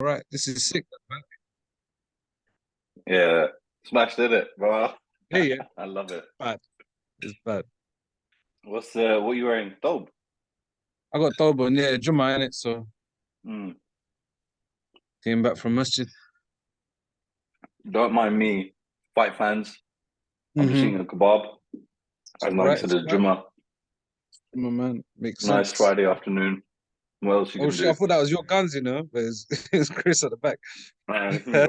Right, this is sick, man. Yeah, smashed did it, bro. Yeah, yeah, I love it. bad. It's bad. What you wearing? Dope. I got Toba near Juma in it, so Mm. came back from masjid. Don't mind me, fight fans. I'm just Mm-hmm. eating a kebab. It's As all Nagi right. said, It's it's all right. Juma. My man, makes Nice sense. Friday afternoon. What else you Oh gonna shit, I do? thought that was your guns, but it's, it's Chris at the back. It's me,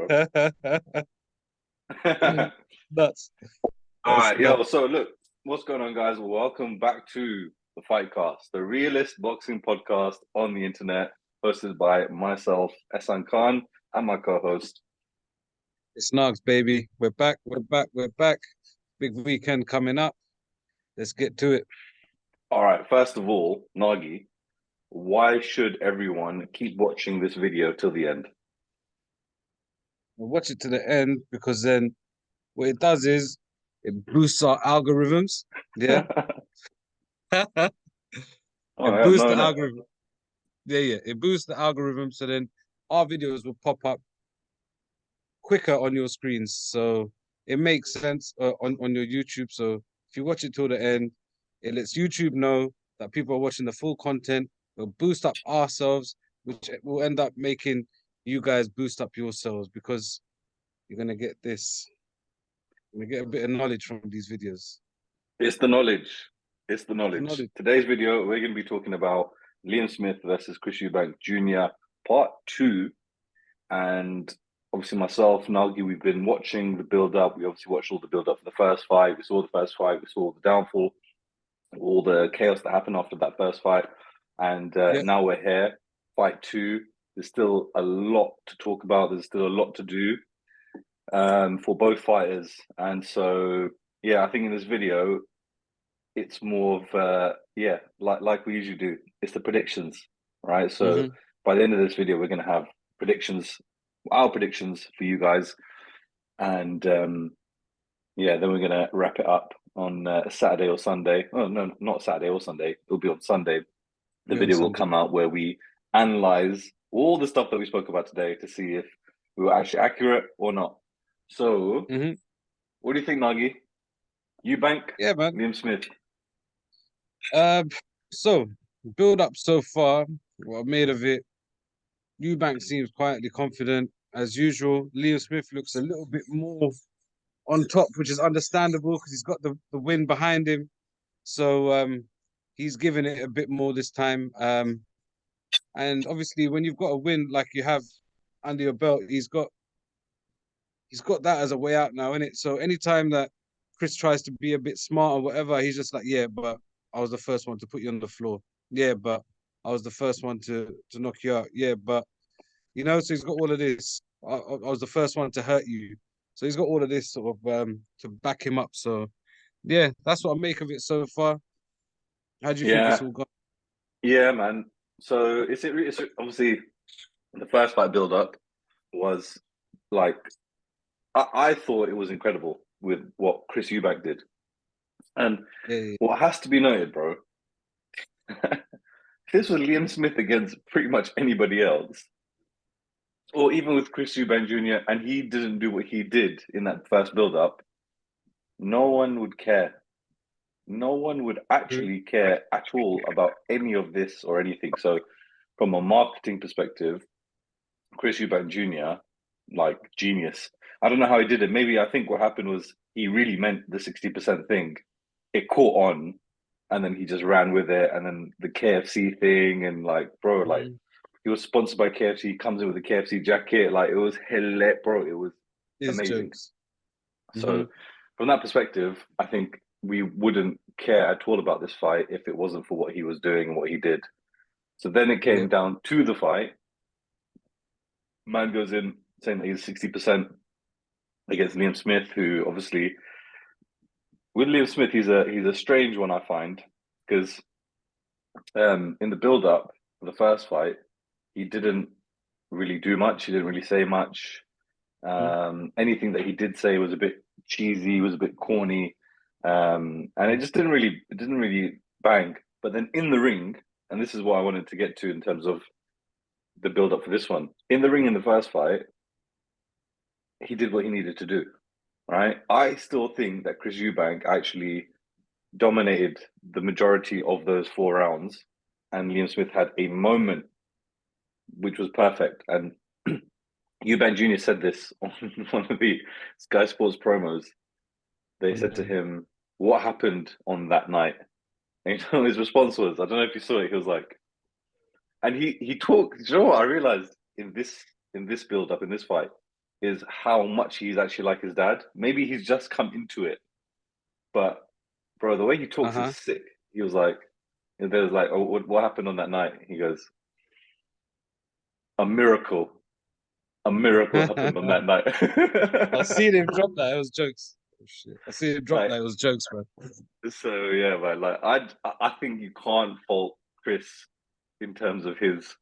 bro. Nuts. All That's right, yo. nuts. So look, what's going on, guys? Welcome back to the Fytcast, the realest boxing podcast on the internet, hosted by myself, Ehsan Khan, and my co-host. It's Nugs, baby. We're back. We're back. We're back. Big weekend coming up. Let's get to it. All right. First of all, Nagi, why should everyone keep watching this video till the end? We'll watch it to the end because then what it does is it boosts our algorithms. Yeah. Oh, It I boosts know, the innit? algorithm. Yeah, yeah. It boosts the algorithm, so then our videos will pop up quicker on your screens. So it makes sense on your YouTube. So if you watch it till the end, it lets YouTube know that people are watching the full content. It'll boost up ourselves, which will end up making you guys boost up yourselves because you're gonna get this. You're gonna get a bit of knowledge from these videos. It's the knowledge. It's the The knowledge. knowledge. Today's video, we're going to be talking about Liam Smith versus Chris Eubank Jr. Part 2. And obviously myself, Nagi, we've been watching the build-up. We obviously watched all the build-up for the first fight. We saw the first fight. We saw the downfall, all the chaos that happened after that first fight. And Yeah. now we're here, fight 2. There's still a lot to talk about. There's still a lot to do for both fighters. And so, yeah, I think in this video, it's more of like we usually do. It's the predictions, right? So Mm-hmm. by the end of this video, we're going to have predictions, our predictions for you guys, and yeah, then we're going to wrap it up on Saturday or Sunday. Oh no, not Saturday or Sunday. It'll be on Sunday. The Yeah, on video will Sunday. come out where we analyze all the stuff that we spoke about today to see if we were actually accurate or not. So, Mm-hmm. what do you think, Nagi? Eubank, Yeah, man. Liam Smith. Um, so build up so far, what I've made of it. Eubank seems quietly confident as usual. Liam Smith looks a little bit more on top, which is understandable because he's got the win behind him. So he's given it a bit more this time. And obviously when you've got a win like you have under your belt, he's got that as a way out now, innit? So anytime that Chris tries to be a bit smart or whatever, he's just like, yeah, but I was the first one to put you on the floor. Yeah, but I was the first one to knock you out. Yeah, but so he's got all of this. I was the first one to hurt you. So he's got all of this sort of to back him up. So yeah, that's what I make of it so far. How do you think it's Yeah, all gone? yeah, man. So it's obviously the first fight build up was like I thought it was incredible with what Chris Eubank did. And Yeah, yeah, what has to be noted, bro, this was Liam Smith against pretty much anybody else, or even with Chris Eubank Jr., and he didn't do what he did in that first build up, no one would care. No one would true. actually care at all about any of this or anything. So, from a marketing perspective, Chris Eubank Jr., like genius. I don't know how he did it. Maybe I think what happened was he really meant the 60% thing. It caught on and then he just ran with it. And then the KFC thing and like, bro, like Mm-hmm. he was sponsored by KFC, he comes in with a KFC jacket. Like it was hilarious, bro. It was Is amazing. jokes. Mm-hmm. So from that perspective, I think we wouldn't care at all about this fight if it wasn't for what he was doing and what he did. So then it Yeah. came down to the fight. Man goes in saying that he's 60% against Liam Smith, who obviously with Liam Smith, he's a strange one I find because in the build up for the first fight, he didn't really do much. He didn't really say much. Anything that he did say was a bit cheesy, was a bit corny, and it didn't really bang. But then in the ring, and this is what I wanted to get to in terms of the build up for this one. In the ring in the first fight, he did what he needed to do, right? I still think that Chris Eubank actually dominated the majority of those 4 rounds, and Liam Smith had a moment which was perfect. And Eubank Jr. said this on one of the Sky Sports promos. They said to him, "What happened on that night?" And his response was, I don't know if you saw it. He was like, and he talked. You know what I realized in this build up in this fight is how much he's actually like his dad. Maybe he's just come into it, but bro, the way he talks is sick. He was like, there's like, oh, what happened on that night? He goes, a miracle. A miracle happened on that night. I seen him drop that. It was jokes. Oh, shit. I seen him drop Like, that. It was jokes, man. so yeah, man. Like I think you can't fault Chris in terms of his.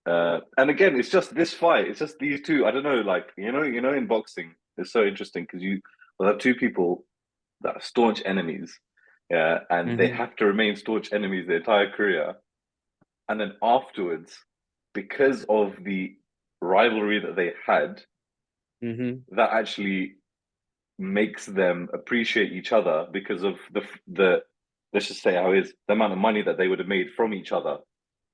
And again, it's just this fight. It's just these two. I don't know. Like in boxing, it's so interesting because you will have two people that are staunch enemies, yeah, and they have to remain staunch enemies their entire career, and then afterwards, because of the rivalry that they had, that actually makes them appreciate each other because of the let's just say how it is the amount of money that they would have made from each other.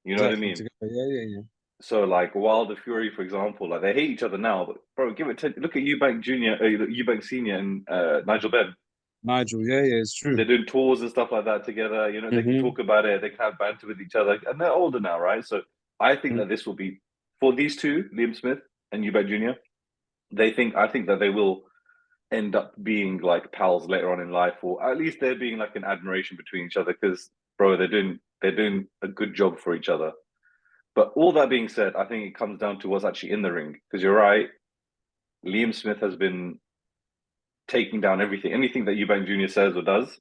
You know what I Exactly. mean? Yeah. So like Wilder Fury, for example, like they hate each other now, but bro, give it look at Eubank Junior, Eubank Senior, and Nigel Benn. Nigel, yeah, it's true. They're doing tours and stuff like that together. You know, they can talk about it. They can have banter with each other, and they're older now, right? So I think that this will be for these two, Liam Smith and Eubank Junior. I think that they will end up being like pals later on in life, or at least there being like an admiration between each other. Because bro, they're doing a good job for each other. But all that being said, I think it comes down to what's actually in the ring. Because you're right, Liam Smith has been taking down everything. Anything that Eubank Jr. says or does,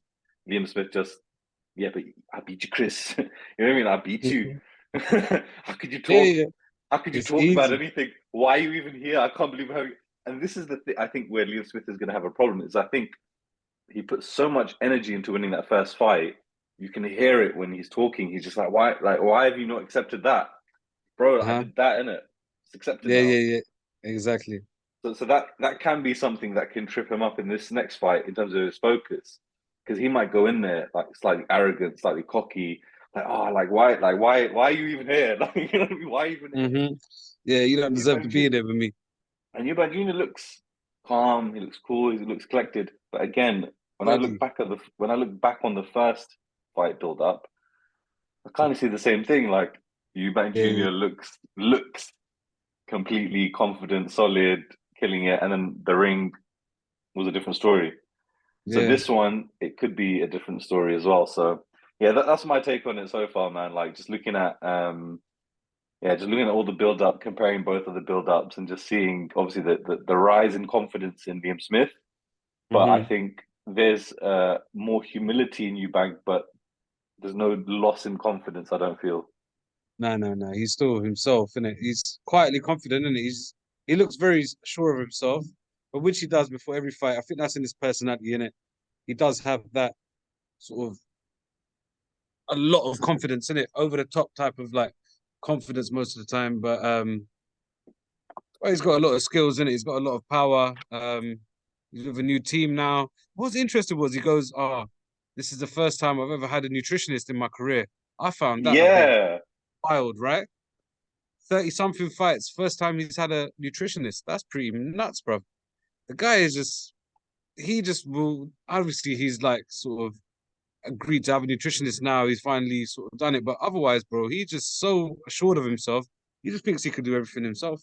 Liam Smith just, yeah, but I beat you, Chris. You know what I mean? I beat you. How could you talk? Yeah. How could you It's talk about easy. anything? Why are you even here? I can't believe how. And this is the thing. I think where Liam Smith is going to have a problem is I think he put so much energy into winning that first fight. You can hear it when he's talking. He's just like, why? Like, why have you not accepted that, bro? I did that in it. It's accepted now. Yeah. Exactly. So that can be something that can trip him up in this next fight in terms of his focus, because he might go in there like slightly arrogant, slightly cocky, like why are you even here? Like you know what I mean? Why even here? Yeah, you don't And deserve to be there with me. Eubank Jr. looks calm. He looks cool. He looks collected. But again, Ready. when I look back on the first fight build up, I kind of see the same thing. Like Eubank Yeah. Jr. looks completely confident, solid, killing it, and then the ring was a different story. So Yeah. this one, it could be a different story as well. So yeah, that's my take on it so far, man. Like just looking at all the build up, comparing both of the build ups, and just seeing obviously the rise in confidence in Liam Smith. But I think there's more humility in Eubank, but there's no loss in confidence. I don't feel. No. He's still himself, innit? He's quietly confident, and he looks very sure of himself, but which he does before every fight. I think that's in his personality, innit? He does have that sort of a lot of confidence in it, over the top type of like confidence most of the time. But well, he's got a lot of skills in it. He's got a lot of power. He's with a new team now. What's interesting was he goes, "Oh, this is the first time I've ever had a nutritionist in my career." I found that a bit Yeah, wild, right? 30 something fights, first time he's had a nutritionist. That's pretty nuts, bro. The guy is he just will, obviously, he's like sort of agreed to have a nutritionist now. He's finally sort of done it. But otherwise, bro, he's just so assured of himself. He just thinks he could do everything himself.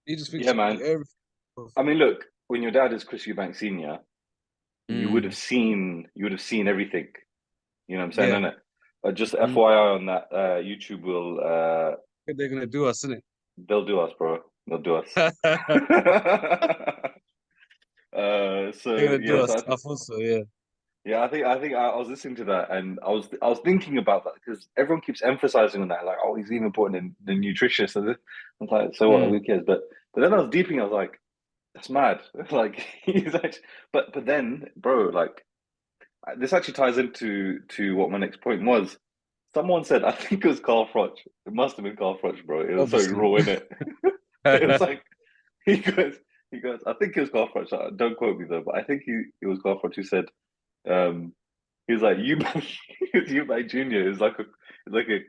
He just thinks yeah, he could man. do everything. I mean, look, when your dad is Chris Eubank Senior, Mm, you would have seen everything. You know what I'm saying, yeah. innit? Just Mm. FYI on that, YouTube will They're gonna do us, innit? they'll do us, bro. They'll do us. They're So gonna do yeah, us. I thought so, yeah. yeah, I was listening to that and I was thinking about that because everyone keeps emphasizing on that, like, oh, he's even important in the nutritionist. And I was like, so what? Mm, Who cares? But then I was deeping. I was like, that's mad. Like he's actually, but then, bro, like this actually ties into what my next point was. Someone said, I think it was Carl Froch. It must have been Carl Froch, bro. It was so Obviously. raw in it. It was like he goes, I think it was Carl Froch. Don't quote me though, but I think it was Carl Froch who said, um, he was like Eubank, Eubank Junior is like a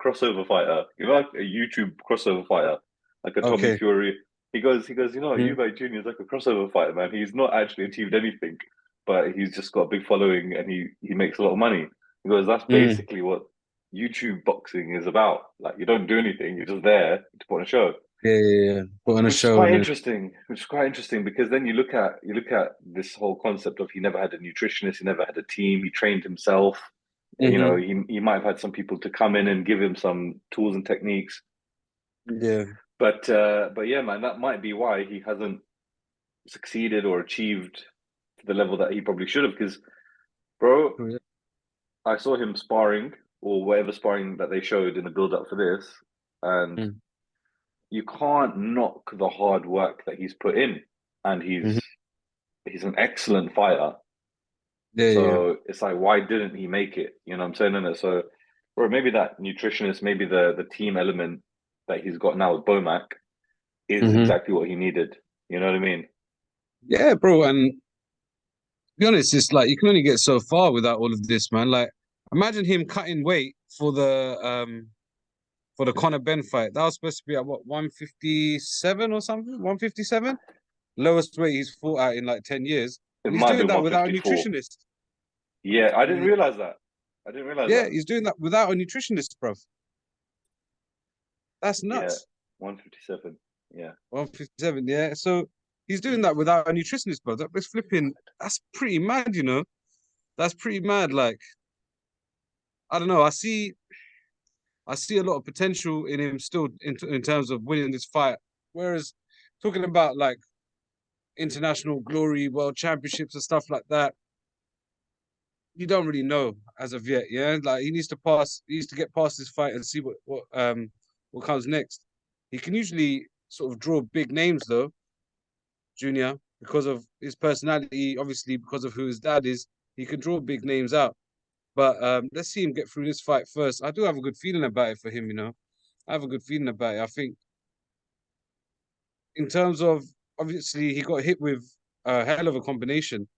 crossover fighter, like a YouTube crossover fighter, like a Tommy Okay. Fury. He goes, Mm, Eubank Junior is like a crossover fighter, man. He's not actually achieved anything, but he's just got a big following and he makes a lot of money. He goes, that's mm. basically what YouTube boxing is about. Like you don't do anything, you're just there to put on a show. Yeah. Put on a Which is show quite and then. interesting. Which is quite interesting because then you look at this whole concept of he never had a nutritionist, he never had a team, he trained himself. Hmm. He might have had some people to come in and give him some tools and techniques. Yeah. But yeah, man, that might be why he hasn't succeeded or achieved to the level that he probably should have. Because, bro, Oh, yeah. I saw him sparring or whatever sparring that they showed in the build up for this, and Mm. you can't knock the hard work that he's put in, and he's Hmm. he's an excellent fighter. Yeah. So it's like, why didn't he make it? You know what I'm saying? And so, or maybe that nutritionist, maybe the team element that he's got now with Bomac is Hmm. exactly what he needed. You know what I mean? Yeah, bro. And to be honest, it's like you can only get so far without all of this, man. Like, imagine him cutting weight for the Conor Ben fight. That was supposed to be at what, 157 or something? 157? Lowest weight he's fought at in like 10 years. It And he's might be doing that without a 154. nutritionist. Yeah, I didn't Yeah, realize that. I didn't realize yeah, that. he's doing that without a nutritionist, bro. That's Yeah, nuts. 157. Yeah. 157, yeah. So he's doing that without a nutritionist, bro. That's flipping, that's pretty mad, you know? That's pretty mad. Like, I don't know. I see a lot of potential in him still in terms of winning this fight. Whereas talking about like international glory, world championships and stuff like that, you don't really know as of yet. Yeah, like he needs to get past this fight and see what comes next. He can usually sort of draw big names though, Junior, because of his personality. Obviously, because of who his dad is, he can draw big names out. But let's see him get through this fight first. I do have a good feeling about it for him. You know, I have a good feeling about it. I think in terms of obviously he got hit with a hell of a combination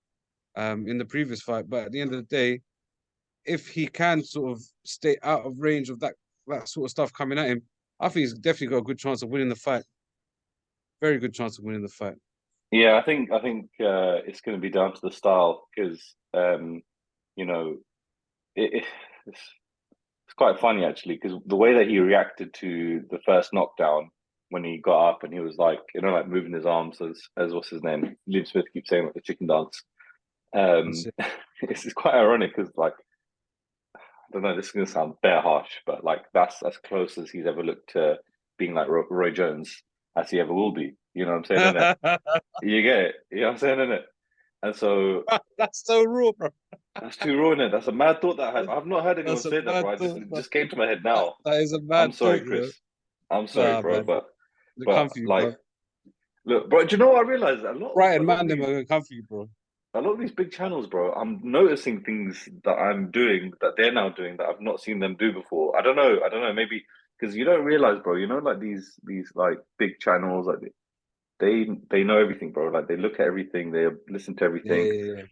in the previous fight, but at the end of the day, if he can sort of stay out of range of that sort of stuff coming at him, I think he's definitely got a good chance of winning the fight. Very good chance of winning the fight. Yeah, I think it's going to be down to the style because you know it's it's quite funny actually because the way that he reacted to the first knockdown when he got up and he was like, like moving his arms as what's his name? Liam Smith keeps saying like the chicken dance. That's it. It's quite ironic because like I don't know, this is gonna sound bare harsh, but like that's as close as he's ever looked to being like Roy Jones as he ever will be. You know what I'm saying, innit? You get it. You know what I'm saying, innit? And so That's so raw, bro. that's too raw, innit? That's a mad thought that That's, I've not heard anyone that's a say that, mad bro. thought, It bro. just came to my head now. That is a I'm mad sorry, thought, you know. Chris. I'm sorry, Nah, bro, man. but They come but for you, like bro. look, bro, do you know what I realized? A Brighton lot of man, them are these gonna come for you, bro. big channels, bro, I'm noticing things that I'm doing that they're now doing that I've not seen them do before. I don't know, maybe because you don't realize, bro, like these like big channels, like they know everything, bro. Like they look at everything, they listen to Yeah, everything. yeah, yeah.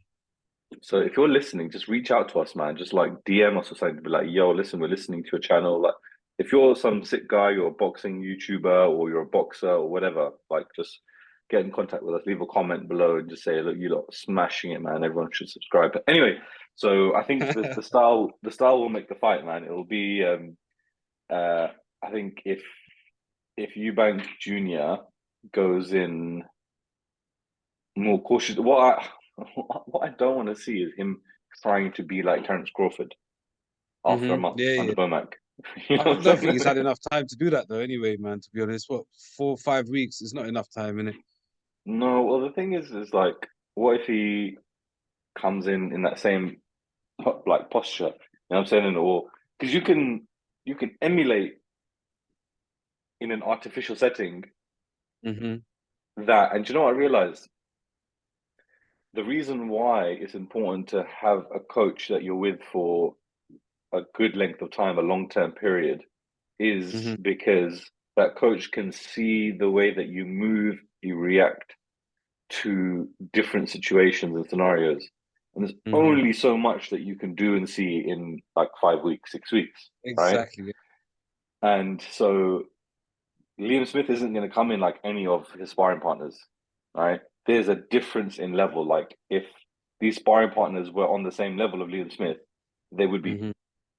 So if you're listening, just reach out to us, man. Just like DM us or something to be like, yo, listen, we're listening to your channel. Like if you're some sick guy, you're a boxing YouTuber or you're a boxer or whatever, like just get in contact with us, leave a comment below and just say, look, you lot are smashing it, man. Everyone should subscribe. But anyway, so I think the style will make the fight, man. It'll be uh I think if Eubank Jr. goes in more cautious. What I don't want to see is him trying to be like Terence Crawford after a month Yeah, under yeah. Bomac. You know I what don't I'm think he's saying? had enough time to do that though. Anyway, man, to be honest, what 4 or 5 weeks is not enough time, innit? No, well the thing is like, what if he comes in that same like posture? You know what I'm saying? Or because you can emulate in an artificial setting Hmm. that, and do you know what I realized? The reason why it's important to have a coach that you're with for a good length of time, a long-term period, is Hmm. because that coach can see the way that you move, you react to different situations and scenarios. And there's Hmm. only so much that you can do and see in like 5 weeks, 6 weeks, right? Exactly. And so Liam Smith isn't going to come in like any of his sparring partners, right? There's a difference in level. Like if these sparring partners were on the same level of Liam Smith, they would be Hmm.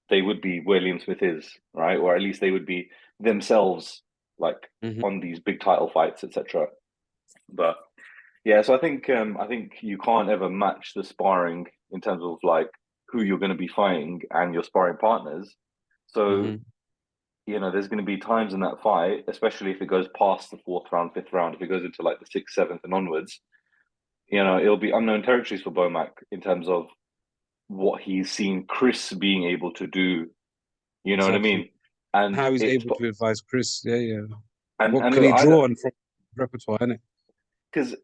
they would be where Liam Smith is, right? Or at least they would be themselves, like Hmm. on these big title fights, etc. But yeah, so I think you can't ever match the sparring in terms of like who you're going to be fighting and your sparring partners. So Hmm. there's going to be times in that fight, especially if it goes past the fourth round, fifth round, if it goes into like the sixth, seventh, and onwards. It'll be unknown territories for Bomac in terms of what he's seen Chris being able to do. You know what I Exactly. mean? And How he's it's able to advise Chris. Yeah, yeah. and What and can look, he I draw on from repertoire, innit? because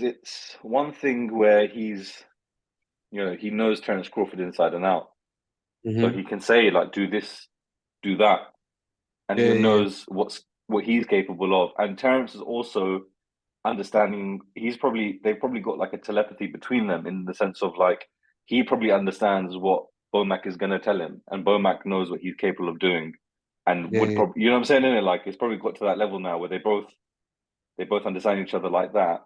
it's one thing where he knows Terence Crawford inside and out, so Hmm. he can say like, do this, do that, and Yeah, he yeah, knows what he's capable of. And Terence is also understanding. They've probably got like a telepathy between them in the sense of like he probably understands what Bomac is going to tell him, and Bomac knows what he's capable of doing, and yeah, would yeah, probably, you know what I'm saying? In it, like it's probably got to that level now where they both understand each other like that.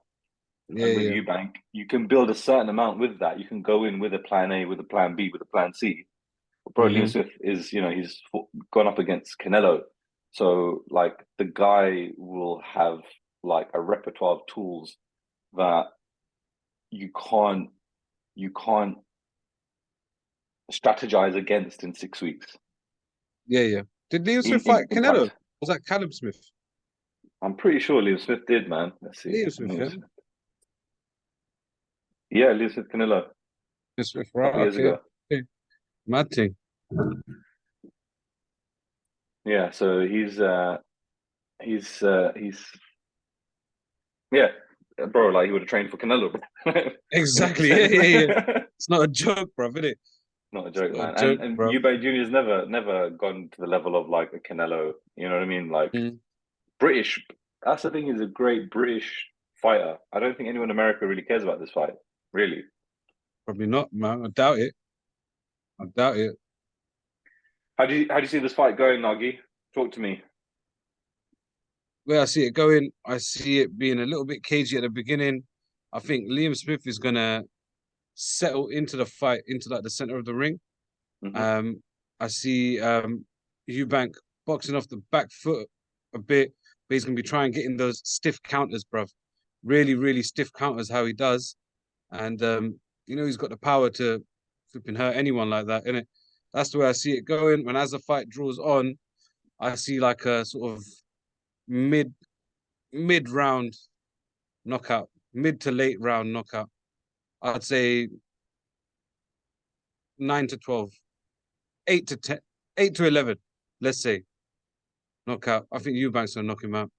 yeah, And with yeah. Eubank, you can build a certain amount with that. You can go in with a plan A, with a plan B, with a plan C. But bro, Liam Hmm. Smith is, he's gone up against Canelo. So, like, the guy will have, like, a repertoire of tools that you can't, you can't strategize against in 6 weeks. Yeah, yeah. Did Liam Smith In, fight in Canelo? fact, Was that Callum Smith? I'm pretty sure Liam Smith did, man. Let's see. Liam Smith, Liam yeah. Smith. Yeah, Liam Smith Canelo, a Liam Smith, couple right? of years Okay. ago. Okay. Mad thing. Yeah, so he's yeah, bro, like he would have trained for Canelo, bro. Exactly. Yeah, yeah, yeah. 100%. It's not a joke, bro, is it? Not a It's joke, not a man. joke, And bro. Eubank Junior's never gone to the level of like a Canelo. You know what I mean? Like Mm, British. That's the thing. He's a great British fighter. I don't think anyone in America really cares about this fight. Really. probably not, man. I doubt it. I doubt it. How do you see this fight going, Nagi? Talk to me. Where I see it going, I see it being a little bit cagey at the beginning. I think Liam Smith is gonna settle into the fight, into like the center of the ring. Hmm. Um, I see Eubank boxing off the back foot a bit, but he's gonna be trying getting those stiff counters, bruv. Really, really stiff counters, how he does. And he's got the power to flipping hurt anyone like that, innit? That's the way I see it going. When as the fight draws on, I see like a sort of mid mid round knockout, mid to late round knockout. I'd say 9 to 12, 8 to 10, 8 to 11. Let's say knockout. I think Eubank's gonna knock him out.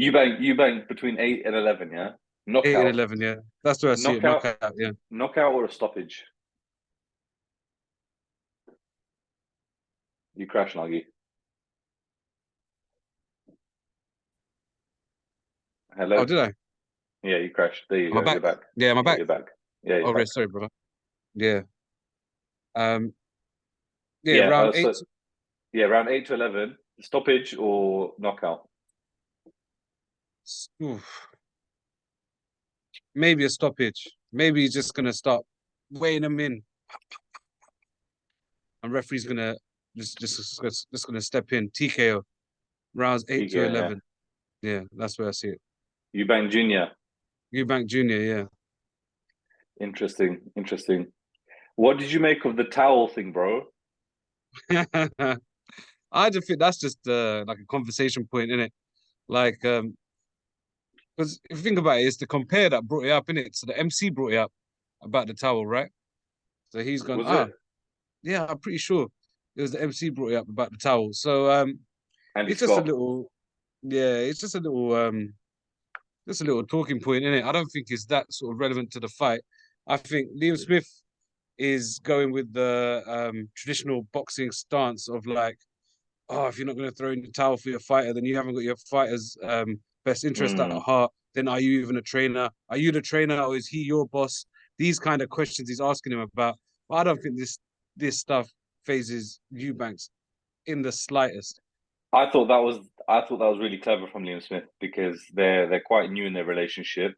Eubank between 8 and 11. Yeah. 8 and Knockout. 11. Yeah, that's the way I see it. Knockout. Knockout. Yeah. Knockout or a stoppage. You crash, Nagi. Oh, Hello. did I? Yeah, you crashed. There you Am I go. You're back? back. Yeah, am I Yeah, back? you're back. Yeah, you're Oh, back. great. Sorry, brother. Yeah. Um. Yeah. Yeah. Round eight. So yeah, round 8 to 11, stoppage or knockout. Oof, maybe a stoppage. Maybe he's just gonna start weighing him in, and referee's gonna just gonna step in. TKO. Rounds eight to TKO, yeah. 11. Yeah, that's where I see it. Eubank Junior. Eubank Junior. Interesting, interesting. What did you make of the towel thing, bro? Yeah. I just think that's just like a conversation point in it. Like, because if you think about it, it's the compare that brought it up in it. So the MC brought it up about the towel, right? So he's gone, Was it? yeah, I'm pretty sure it was the MC brought it up about the towel. So Andy it's just a Scott. little, yeah, it's just a little talking point in it. I don't think it's that sort of relevant to the fight. I think Liam Smith is going with the traditional boxing stance of like, oh, if you're not going to throw in the towel for your fighter, then you haven't got your fighter's best interest at Mm. heart. Then are you even a trainer? Are you the trainer, or is he your boss? These kind of questions he's asking him about. But I don't think this stuff phases Eubanks in the slightest. I thought that was really clever from Liam Smith because they're quite new in their relationship.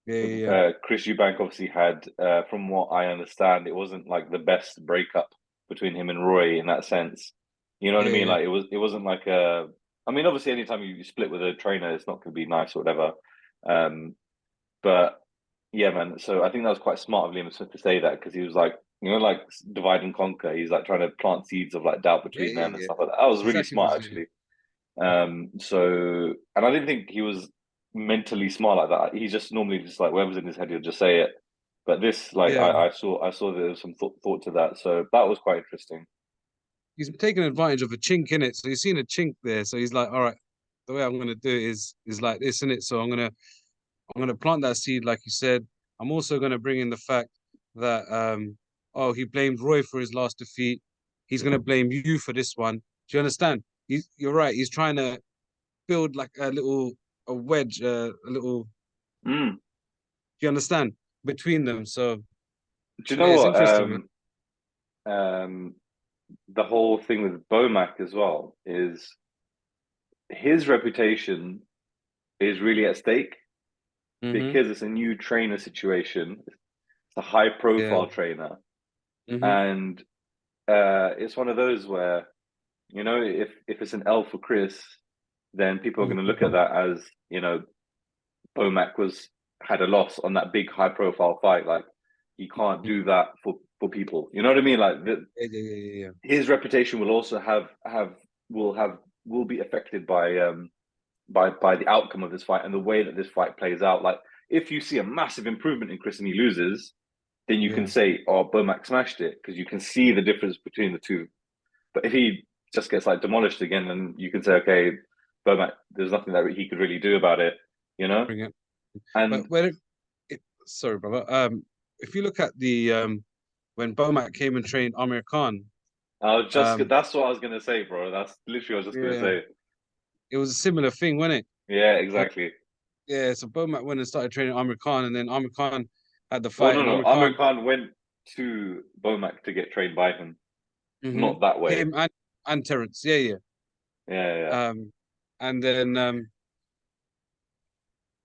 Yeah, yeah, Chris Eubank obviously had, from what I understand, it wasn't like the best breakup between him and Roy in that sense. You know what I yeah, mean? yeah, Like it wasn't like a. I mean, obviously, anytime you split with a trainer, it's not going to be nice or whatever. Um, but yeah, man. So I think that was quite smart of Liam Smith to say that because he was like, like divide and conquer. He's like trying to plant seeds of like doubt yeah, between yeah, them and yeah. stuff like that. That was That's really exactly what smart, he's doing. actually. And I didn't think he was mentally smart like that. He's just normally just like whatever's in his head, he'll just say it. But this, like, Yeah, I saw there was some thought to that. So that was quite interesting. he's taking advantage of a chink in it. So he's seen a chink there. So he's like, all right, the way I'm gonna do it is like this in it. So I'm gonna plant that seed, like you said. I'm also gonna bring in the fact that oh, he blamed Roy for his last defeat. He's gonna blame you for this one. Do you understand? You're right. He's trying to build like a wedge, a little. Do Mm. you understand between them? So Do you yeah, know it's what? interesting, man. Um, the whole thing with Bomac as well is his reputation is really at stake Mm-hmm. because it's a new trainer situation. It's a high Yeah. profile trainer, Mm-hmm. and it's one of those where if it's an L for Chris, then people are going to look at that as Bomac had a loss on that big high profile fight. Like he can't do that for people. You know what I mean? Like Yeah, yeah, yeah, yeah, his reputation will also will be affected by the outcome of this fight and the way that this fight plays out. Like if you see a massive improvement in Chris and he loses, then you can yeah. say, "Oh, Bomac smashed it," because you can see the difference between the two. But if he just gets like demolished again, then you can say, "Okay, Bomac, there's nothing that he could really do about it," you know. Bring it. But And sorry, brother. If you look at the when Bomac came and trained Amir Khan, um, that's what I was gonna say, bro. That's literally what I was just gonna yeah, say. it was a similar thing, wasn't it? Yeah, Uh, exactly. yeah, so Bomac went and started training Amir Khan, and then Amir Khan had the Well, fight, no, and no. Amir Amir Khan, Khan went to Bomac to get trained by him, hmm not that way. him and Terence, yeah, yeah. Yeah, yeah. And then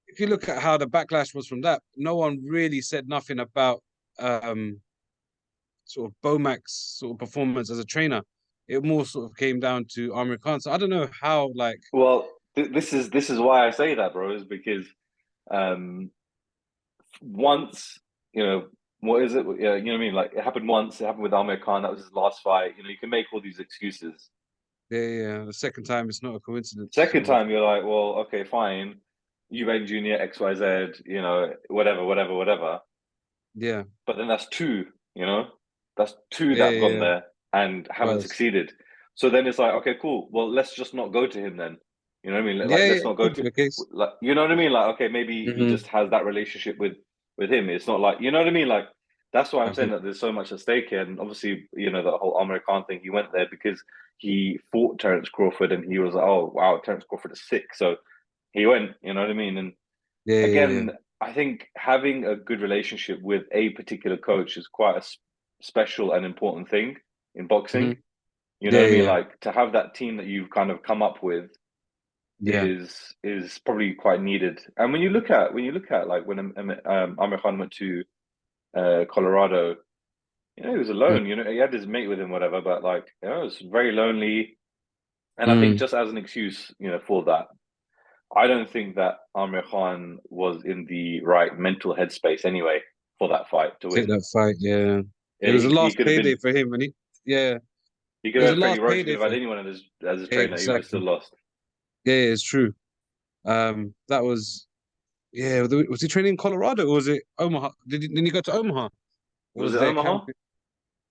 if you look at how the backlash was from that, no one really said nothing about um sort of Bomac's sort of performance as a trainer. It more sort of came down to Amir Khan. So I don't know how, like, Well, this is why I say that, bro, is because um, once you know what is it? Yeah, you know what I mean. Like it happened once. It happened with Amir Khan. That was his last fight. You can make all these excuses. yeah, yeah, the second time it's not a coincidence. Second So time, you're like, well, okay, fine. Eubank Junior XYZ. Whatever, whatever, whatever. yeah, But then that's two. You know, that's two yeah, that have yeah, gone yeah. there and haven't Was succeeded. So then it's like, okay, cool. Well, let's just not go to him then. You know what I mean? Like, yeah, let's yeah, not go could be to, the case. like, you know what I mean? Like, okay, maybe he Mm-hmm. just has that relationship with him. It's not like, you know what I mean? Like, that's why I'm I saying think that there's so much at stake here. And obviously, the whole Amir Khan thing, he went there because he fought Terence Crawford and he was like, oh wow, Terence Crawford is sick, so he went. You know what I mean? And yeah, yeah, yeah. again, I think having a good relationship with a particular coach is quite a special and important thing in Mm-hmm. boxing. You know Yeah, what I mean? yeah, Like to have that team that you've kind of come up with yeah. is probably quite needed. And when you look at like when Amir Khan went to Colorado, he was alone. He had his mate with him, whatever. But like, it was very lonely. And I think Mm-hmm. just as an excuse, for that, I don't think that Amir Khan was in the right mental headspace anyway for that fight to Take win. that fight. Yeah, Yeah, it was the he last could have payday been. for him, and yeah, He it could was have the had Freddie last Roach. He could payday have for had him. anyone as his trainer. He would have still Exactly. lost. Yeah, yeah, it's true. That was. Yeah, was he training in Colorado or was it Omaha? Did he go to Omaha? Or Was was it there Omaha? camp?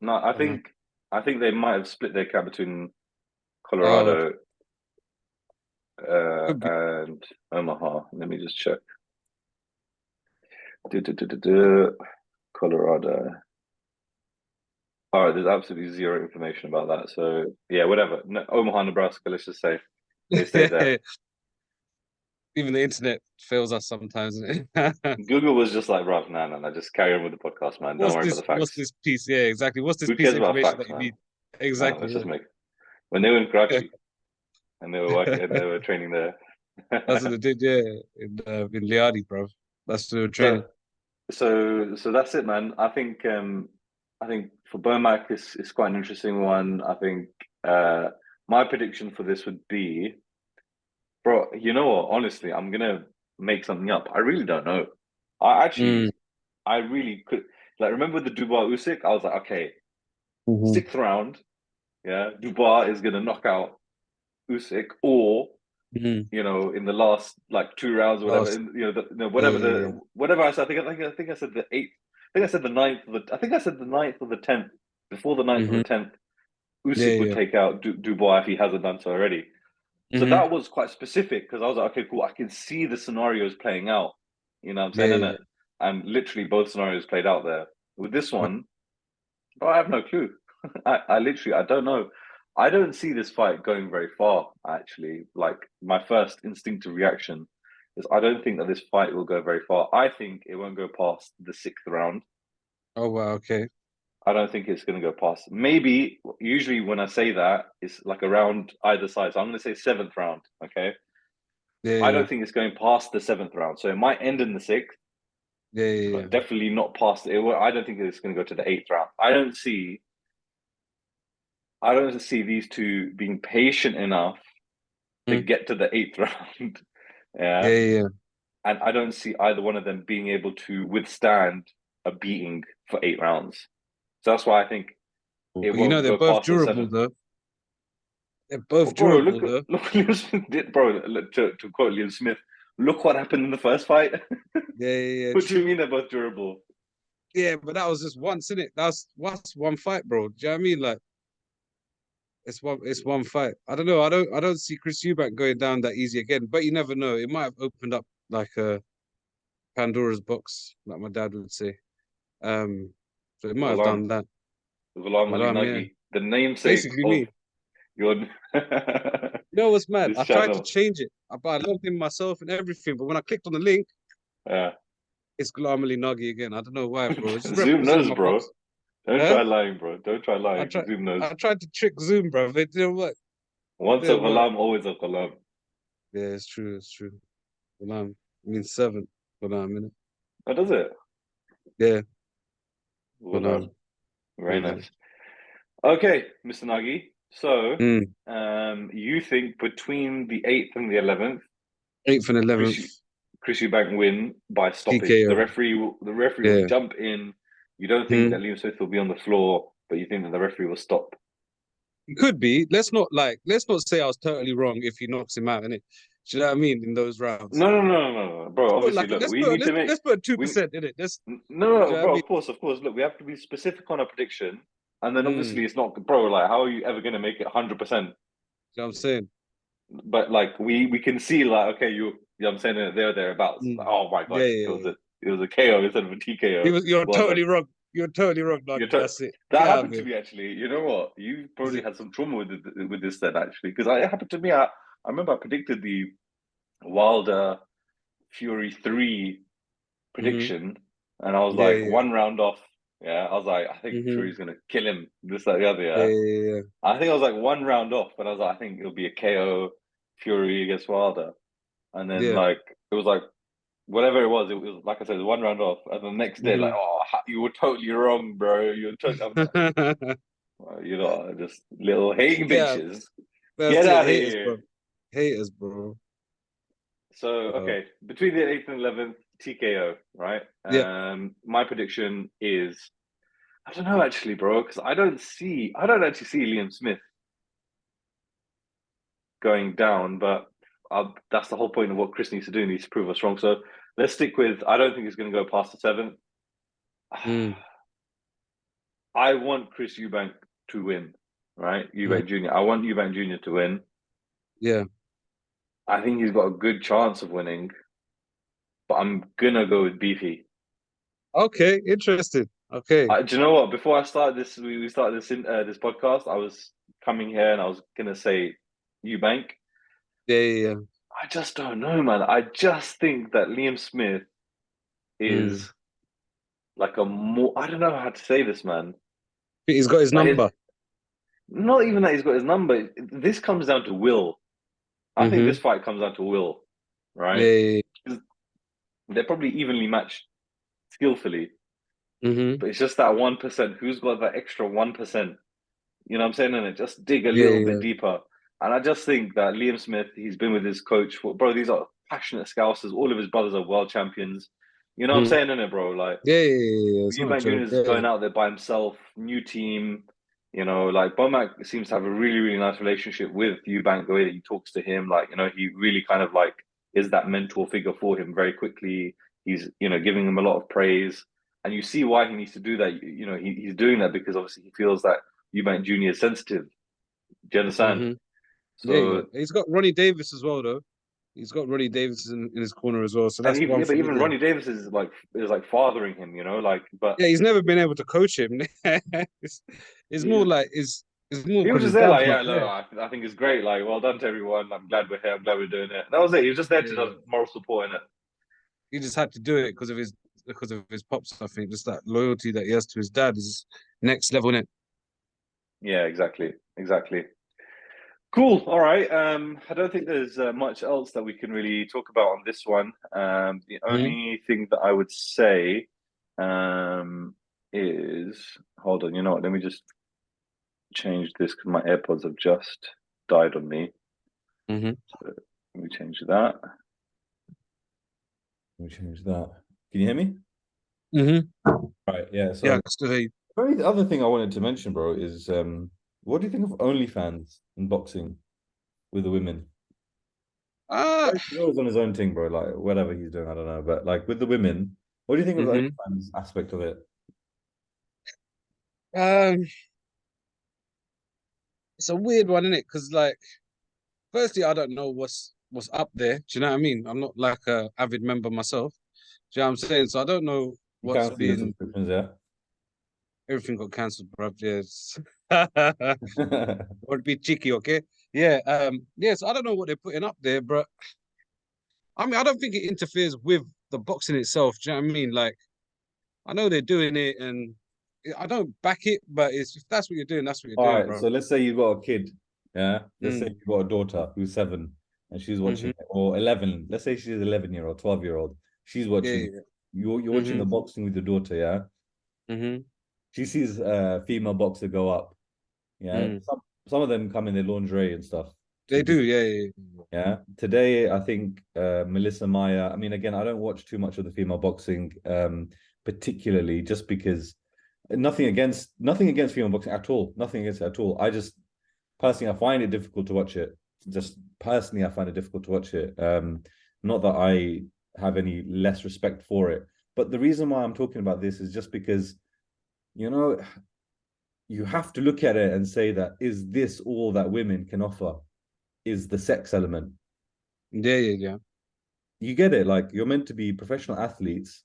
No, I Uh, think I think they might have split their camp between oh, Colorado could be. and Omaha. Let me just check. Du-du-du-du-du. Colorado. All right, there's absolutely zero information about that. So yeah, whatever. No, Omaha, Nebraska. Let's just say they stayed there. Even the internet fails us sometimes, isn't it? Google was just like, "Bruv, nah. Just carry on with the podcast, man. Don't worry about the What's facts. this piece? Yeah, exactly. What's this Who piece cares of about information that facts, you man? need? Exactly. Let's Yeah. just make." When they were in Karachi and they were working, and they were training there. That's what they did, yeah, in Liadi, bro. That's the so training. so that's it, man. I think for Bomac, it's quite an interesting one. I think my prediction for this would be, bro. You know what? Honestly, I'm gonna make something up. I really don't know. I Mm, actually, I really could like remember the Dubois Usyk. I was like, okay, hmm. sixth round, yeah, Dubois is gonna knock out Usyk, or Hmm. in the last like two rounds or whatever, Last, whatever yeah, the whatever I said. I think I said the eighth. I think I said the ninth. I think I said the ninth or the 10th. Before the ninth or hmm, the 10th, yeah, Usyk would yeah, take out Dubois if he hasn't done so already. So hmm, that was quite specific because I was like, okay, cool. I can see the scenarios playing out. You know what I'm yeah, saying? yeah. And literally both scenarios played out there. With this Right. one, bro, I have no clue. I literally I don't know. I don't see this fight going very far, actually. Like my first instinctive reaction is I don't think that this fight will go very far. I think it won't go past the sixth round. Oh wow, okay, I don't think it's going to go past. Maybe usually when I say that, it's like around either side. So I'm going to say seventh round. Okay. yeah, I yeah, don't think it's going past the seventh round. So it might end in the sixth, yeah, yeah, yeah. but definitely not past it. I don't think it's going to go to the eighth round. I don't see these two being patient enough to Hmm. get to the eighth round. Yeah, Yeah. yeah, yeah. And I don't see either one of them being able to withstand a beating for 8 rounds. So that's why I think Cool. it But you know won't they're go both past the durable seventh. though. They're both But bro, durable though. look what Liam Smith did, bro. To quote Liam Smith, look what happened in the first fight. Yeah, yeah, yeah. What do you True. mean they're both durable? Yeah, but that was just once, innit? That's what's one fight, bro. Do you know what I mean? Like it's one fight. I don't know. I don't see Chris Eubank going down that easy again. But you never know. It might have opened up like a Pandora's box, like my dad would say. Um, so it might have Ghulam, done that. Ghulam Ali Ghulam, yeah. Nagi, the namesake Basically of me. your You know what's mad? this I tried to channel. change it. I logged in myself and everything, but when I clicked on the link, Yeah. it's Ghulam Ali Nagi again. I don't know why, bro. It's just Zoom representing knows, my bro. pops. Don't Huh? try lying, bro. Don't try I lying. tried Zoom knows. I tried to trick Zoom, bro. It didn't work. It Once a didn't work. ghulam, always a ghulam. Yeah, it's true, it's true. Ghulam. I mean servant. Ghulam, innit? Oh, does it? Yeah, Ghulam. Ghulam. Very Ghulam. nice. Okay, Mr. Nagi. So, Mm. you think between the 8th and the 11th, 8th and Chris 11th, Chris Eubank win by stoppage. TKO. The referee will Yeah. jump in. You don't think Mm. that Liam Smith will be on the floor, but you think that the referee will stop. It could be. Let's not say I was totally wrong if he knocks him out, innit? Do you know what I mean? In those rounds. No, bro. Obviously, look, we need to make Let's put we 2% in it. Let's do you know what I bro. mean? Of course. Look, we have to be specific on our prediction, and then Mm. obviously it's not, bro. Like, how are you ever going to make it 100%? You know what I'm saying? But like, we can see, like, okay, you know what I'm saying, there thereabouts. Like, Mm. oh my god, Yeah, yeah, yeah. it was a KO instead of a TKO. You're Well done. totally wrong. You're totally wrong, You're Nagi. That's it. that Get out of happened to here. me actually. You know what? You Is probably it? had some trauma with this then actually, because it happened to me. I remember I predicted the Wilder Fury 3 Mm-hmm. prediction, and I was Yeah, like yeah. one round off. Yeah, I was like, I think Mm-hmm. Fury's gonna kill him. This, that, the other. Yeah, Yeah, yeah, yeah. I think I was like one round off, but I was like, I think it'll be a KO Fury against Wilder, and then Yeah. like it was like whatever it was like I said, one round off, and the next day, like, Mm-hmm. oh, you were totally wrong, bro. You were totally. I'm like, you know, just little hating Yeah, bitches. that's Get it. out of Haters, bro. here. Haters, bro. So, Uh, okay, between the 8th and 11th, TKO, right? yeah. My prediction is, I don't know actually, bro, because I don't actually see Liam Smith going down, but that's the whole point of what Chris needs to do. He needs to prove us wrong. So let's stick with, I don't think it's going to go past the seventh. Mm, I want Chris Eubank to win, right? mm, Eubank Jr. I want Eubank Jr. to win. yeah. I think he's got a good chance of winning, but I'm gonna go with Beefy. Okay. Interesting. Okay. Do you know what? Before I started this, we started this podcast. I was coming here and I was gonna say Eubank. Yeah. I just don't know, man. I just think that Liam Smith Mm. is like a more. I don't know how to say this, man. He's got his Like, number. not even that he's got his number. This comes down to will. I think Mm-hmm. this fight comes down to will, right? Yeah. 'Cause they're probably evenly matched skillfully, Mm-hmm. but it's just that 1%. Who's got that extra 1%? You know what I'm saying? And just dig a little bit Yeah. deeper. And I just think that Liam Smith, he's been with his coach for, bro, these are passionate scousers. All of his brothers are world champions. You know what I'm Mm-hmm. saying, innit, bro? Like, Yeah. It's not a Eubank joke. is Yeah. going out there by himself, new team. You know, like Bomac seems to have a really, really nice relationship with Eubank, the way that he talks to him. Like, you know, he really kind of like is that mentor figure for him very quickly. He's, you know, giving him a lot of praise. And you see why he needs to do that. You know, he's doing that because obviously he feels that Eubank Jr. is sensitive. Do you understand? Mm-hmm. Yeah. So, He's got Ronnie Davis as well, though. He's got Ronnie Davis in his corner as well. So and that's even, one yeah, but for me even there. Ronnie Davis is like fathering him, you know, like, but Yeah, he's never been able to coach him. it's, it's more he's like it's more he was because just his there dad's like, not yeah, look, there. I think it's great. Like, well done to everyone. I'm glad we're here. I'm glad we're doing it. That was it. He was just there to Yeah. just moral support in it. He just had to do it because of his pops. I think just that loyalty that he has to his dad is next level. Innit? Yeah, exactly, exactly. Cool. All right. I don't think there's much else that we can really talk about on this one. The Mm-hmm. only thing that I would say um, is, hold on. You know what? Let me just change this because my AirPods have just died on me. Mm-hmm. So let me change that. Let me change that. Can you hear me? Mm-hmm. Right, yeah. Yeah, So I still hear you. the other thing I wanted to mention, bro, is what do you think of OnlyFans in boxing with the women? Ah, He's always on his own thing, bro. Like whatever he's doing, I don't know. But like with the women, what do you think of the mm-hmm. OnlyFans aspect of it? Um, it's a weird one, isn't it? Because like, firstly, I don't know what's up there. Do you know what I mean? I'm not like a avid member myself. Do you know what I'm saying? So I don't know You what's cancel your being. subscriptions, yeah? Everything got cancelled, bruv. Yes. Would be cheeky, okay? Yeah. Yeah. So I don't know what they're putting up there, but I mean, I don't think it interferes with the boxing itself. Do you know what I mean? Like, I know they're doing it, and I don't back it, but it's if that's what you're doing, that's what you're All doing, right, bro. so let's say you've got a kid, yeah? Let's say Mm, you've got a daughter who's 7 and she's watching mm-hmm. it, or 11. Let's say she's 11-year-old, 12-year-old. She's Yeah, watching it. yeah. You're watching Mm-hmm. the boxing with your daughter, yeah? Mm-hmm. She sees a female boxer go up. Yeah, Mm. some of them come in their lingerie and stuff to They do. do, yeah. Yeah, today I think Melissa Maya. I mean, again, I don't watch too much of the female boxing, particularly just because nothing against female boxing at all. Nothing against it at all. I just personally I find it difficult to watch it. Just personally, I find it difficult to watch it. Not that I have any less respect for it, but the reason why I'm talking about this is just because you know you have to look at it and say that is this all that women can offer? Is the sex element? Yeah. You get it? Like you're meant to be professional athletes,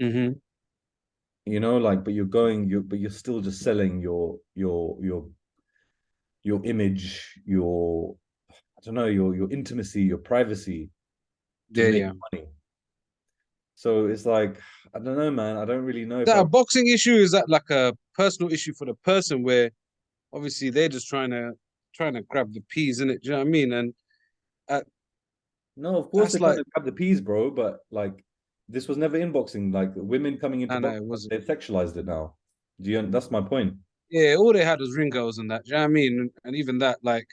Mm-hmm. like, but but you're still just selling your image, your I don't know, your intimacy, your privacy to make Yeah. money. So it's like I don't know, man. I don't really know Is if that I a boxing issue? Is that like a personal issue for the person where obviously they're just trying to grab the peas in it? Do you know what I mean? And uh, no, of course that's they're trying like, to grab the peas, bro. But like this was never in boxing. Like women coming into I know boxing, it wasn't. they've sexualized it now. That's my point. Yeah, all they had was ring girls and that. Do you know what I mean? And even that, like,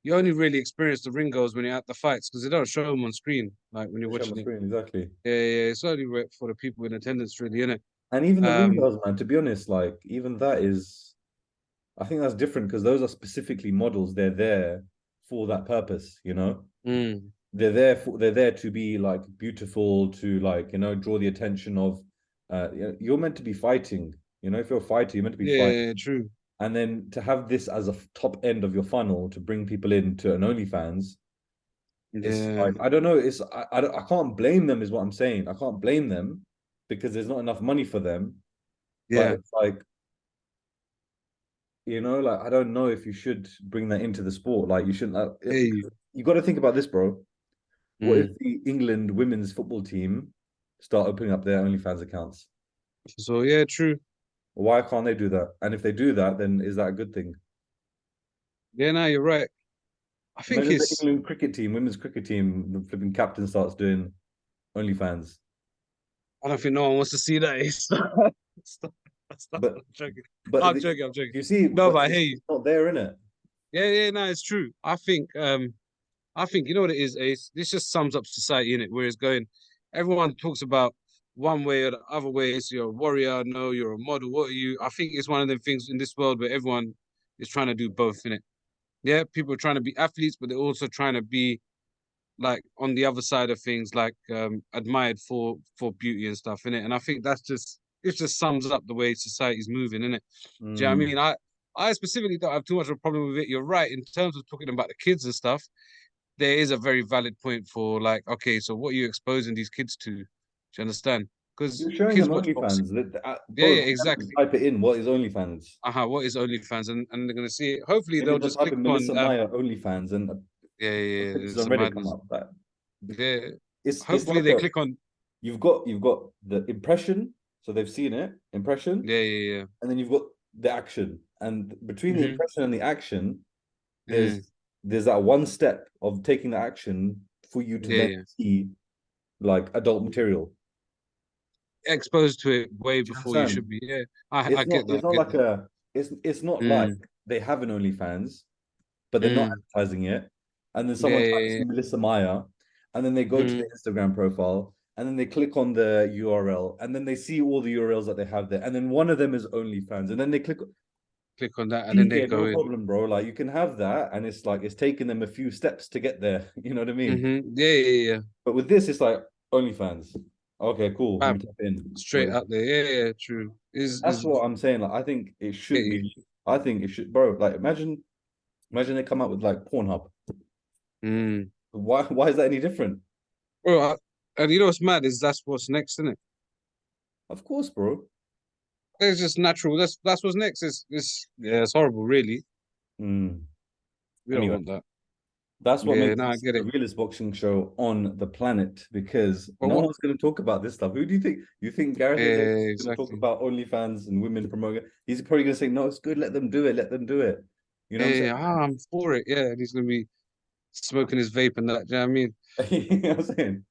you only really experience the ring girls when you're at the fights because they don't show them on screen, like when you're They show on the watching it. screen, exactly. Yeah. It's only for the people in attendance, really, innit? And even the ring Um, girls, man, to be honest, like even that is I think that's different because those are specifically models. They're there for that purpose. mm, They're there to be like beautiful, to like, draw the attention of you're meant to be fighting. If you're a fighter, you're meant to be fighting. yeah, true. And then to have this as a top end of your funnel to bring people into an OnlyFans, it's Yeah, like I don't know. I can't blame them, is what I'm saying. I can't blame them because there's not enough money for them. Yeah. But it's like, like I don't know if you should bring that into the sport. Like you shouldn't. Hey. You got to think about this, bro. What if Mm. the England women's football team start opening up their OnlyFans accounts? So yeah, true. Why can't they do that? And if they do that, then is that a good thing? Yeah, no, you're right. I think Imagine the it's. England cricket team, women's cricket team, the flipping captain starts doing OnlyFans. I don't think no one wants to see that. Stop. Stop. But I'm joking. but I'm the, joking. I'm joking. you see, No, but but I hear it's you. not there, in it. Yeah, yeah, no, it's true. I think you know what it is, Ace. This just sums up society in it, where it's going. Everyone talks about one way or the other way. It's you're a warrior, no, you're a model. What are you? I think it's one of them things in this world where everyone is trying to do both in it. Yeah, people are trying to be athletes, but they're also trying to be like on the other side of things, like admired for beauty and stuff in it. And I think that's just it just sums up the way society's moving, in it. Do you know what I Mm. mean? I specifically don't have too much of a problem with it. You're right in terms of talking about the kids and stuff. There is a very valid point for like, okay, so what are you exposing these kids to? Do you understand? Because You're showing kids them watch boxing. OnlyFans. Yeah, Bro, yeah, exactly. type it in. What is OnlyFans? What is OnlyFans? And they're gonna see it. Hopefully Maybe they'll just just type click in on Melissa Meyer OnlyFans and yeah, yeah, yeah, pictures it's on a Reddit come madness. up. Like Yeah. it's Hopefully like they click on you've got the impression, so they've seen it, impression, yeah, yeah, yeah. and then you've got the action. And between the Mm-hmm. impression and the action, Mm. there's that one step of taking the action for you to Yeah, then yeah. see like adult material. Exposed to it way Do you before you understand? should be. Yeah. I get that. It's I not get like that. it's not like Mm. they have an OnlyFans, but they're not Mm. advertising it. And then Yeah, someone types yeah, in Melissa Meyer, and then they yeah. go to the Mm. Instagram profile, and then they click on the URL, and then they see all the URLs that they have there. And then one of them is OnlyFans, and then they click. Click on that and then they Yeah, go no in. problem, bro. Like you can have that, and it's like it's taking them a few steps to get there. You know what I mean? Yeah, yeah, yeah. But with this, it's like OnlyFans. Okay, cool. Let me Bam. tap in. Straight out there. Yeah, yeah, true. That's Is what I'm saying. Like I think it get should you. be. I think it should, bro. Like imagine they come up with like Pornhub. Mm. Why is that any different? Bro, and you know what's mad is that's what's next, isn't it? Of course, bro. It's just natural. That's what's next. It's yeah, it's horrible, really. Mm. We don't Anyway, want that. that's what Yeah, makes no, I this get the it. realest boxing show on the planet because But no what one's going to talk about this stuff. Who do you think? You think Gareth is going to talk exactly. about OnlyFans and women promoting it? He's probably going to say, no, it's good. Let them do it. Let them do it. You know what I'm saying? I'm for it. Yeah, and he's gonna be smoking his vape and that. Do you know what I mean? You know what I'm saying?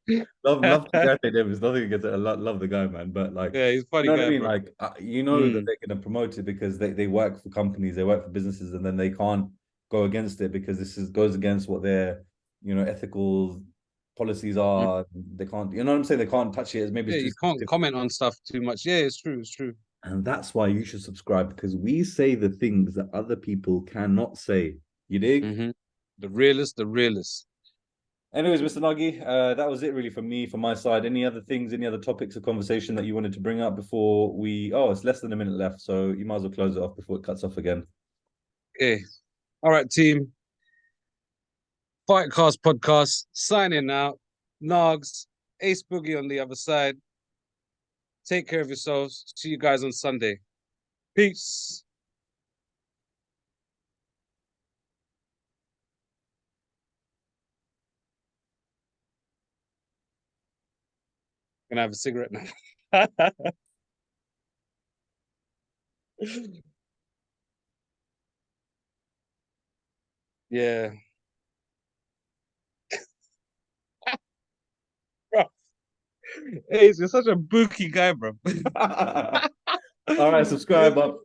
Love Gareth Davis. Nothing against it. I love the guy, man. But like, Yeah, he's a you funny know what I guy, mean? bro. Like, you know that Mm. they're going to promote it because they work for companies, they work for businesses, and then they can't go against it because goes against what their ethical policies Mm. are. They can't. You know what I'm saying? They can't touch it. Maybe Yeah, it's too you can't sensitive. comment on stuff too much. Yeah, it's true. It's true. And that's why you should subscribe because we say the things that other people cannot say. You dig? Mm-hmm. The realest, the realest. Anyways, Mr. Nagi, that was it really for me, from my side. Any other things, any other topics of conversation that you wanted to bring up before we? Oh, it's less than a minute left, so you might as well close it off before it cuts off again. Okay. All right, team. Fytcast podcast signing out. Nogs, Ace Boogie on the other side. Take care of yourselves. See you guys on Sunday. Peace. Gonna have a cigarette now. Yeah. Bro. Ace, you're such a bookie guy, bro. All right, subscribe up.